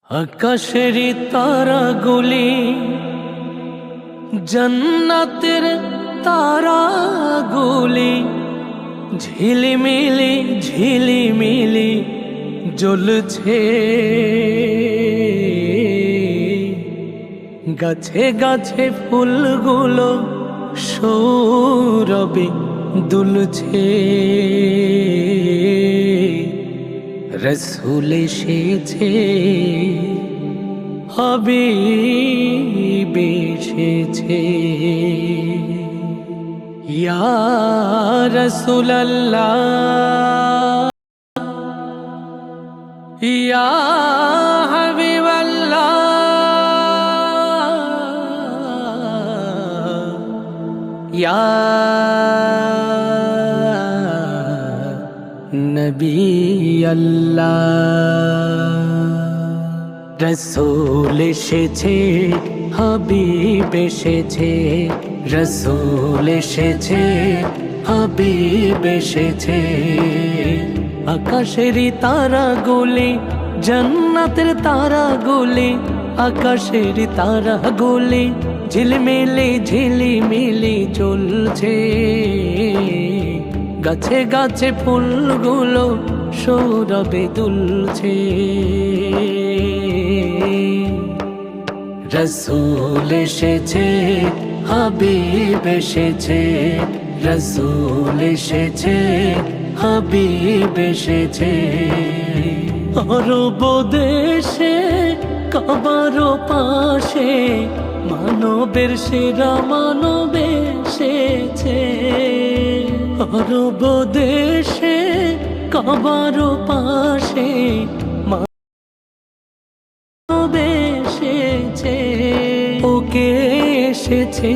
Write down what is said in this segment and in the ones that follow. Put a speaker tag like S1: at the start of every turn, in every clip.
S1: আকাশের তারাগুলি জান্নাতের তারাগুলি ঝিলিমিলি ঝিলিমিলি জ্বলছে। গাছে গাছে ফুলগুলো সৌরভে দুলছে। রসুল এসেছে, হাবিব এসেছে। ইয়া রাসূলুল্লাহ, ইয়া হাবিবাল্লাহ, ইয়া নবী আল্লাহ। রসূল এসেছে, হাবিব এসেছে। রসূল এসেছে, হাবিব এসেছে। আকাশের তারাগুলি জান্নাতের তারাগুলি, আকাশের তারাগুলি ঝিলমিলি ঝিলিমিলি জ্বলছে। গাছে গাছে ফুলগুলো সৌরভে দুলছে। রসূল এসেছে, হাবিব এসেছে। রসূল এসেছে, হাবিব এসেছে। আরব দেশে কাবার পাশে মানবের সেরা মানব এসেছে। আরব দেশে কাবার পাশে মানব এসেছে। ওকে এসেছে,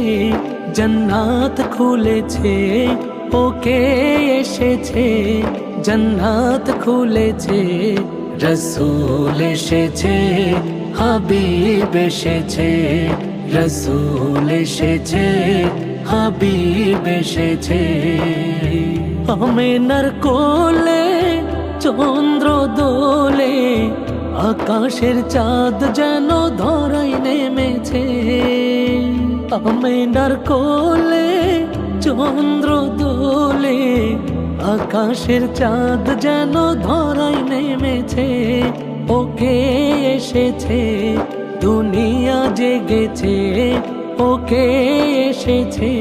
S1: জান্নাত খুলেছে। ওকে এসেছে, জান্নাত খুলেছে। রসূল এসেছে, হাবিব এসেছে। রসূল এসেছে, হাবিব এসেছে। আমেনার কোলে চন্দ্র দোলে, আকাশের চাঁদ যেন ধরায় নেমেছে। আমেনার কোলে চন্দ্র দোলে, আকাশের চাঁদ যেন ধরায় নেমেছে। ওকে এসেছে, দুনিয়া জেগেছে। ওকে এসেছে,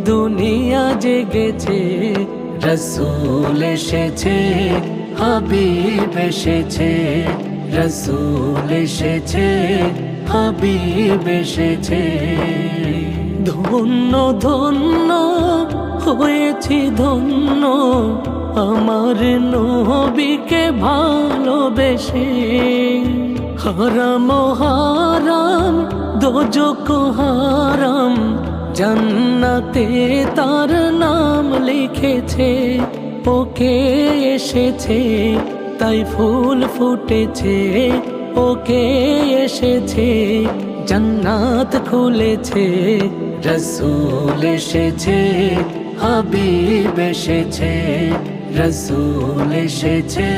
S1: দুনিয়া জেগেছে। রসূল এসেছে, হাবিব এসেছে। রসূল এসেছে, হাবিব এসেছে। ধন্য ধন্য হয়েছি ধন্য, আমার নবীকে ভালোবেসে। হারাম হারাম দোজখ হারাম, জান্নাতে তার নাম লিখেছে। ওকে এসেছে, তাই ফুল ফুটেছে। ওকে এসেছে, জান্নাত খুলেছে। রসূল এসেছে, হাবিব এসেছে। রসূল এসেছে,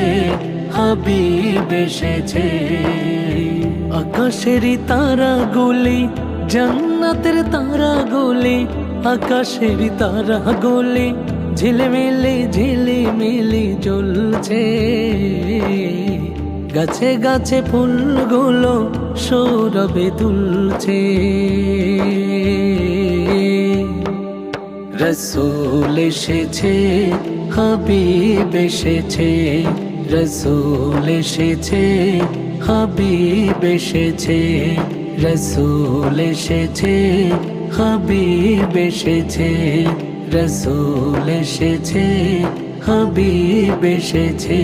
S1: হাবিব এসেছে। আকাশের তারাগুলি জান্নাতের তারাগুলি, আকাশের তারাগুলি ঝিলমিলি ঝিলিমিলি জ্বলছে। গাছে গাছে ফুলগুলো সৌরভে দুলছে। রসূল এসেছে, হাবিব এসেছে। রসূল এসেছে, হাবিব এসেছে। রসূল এসেছে, হাবিব এসেছে। রসূল এসেছে, হাবিব এসেছে।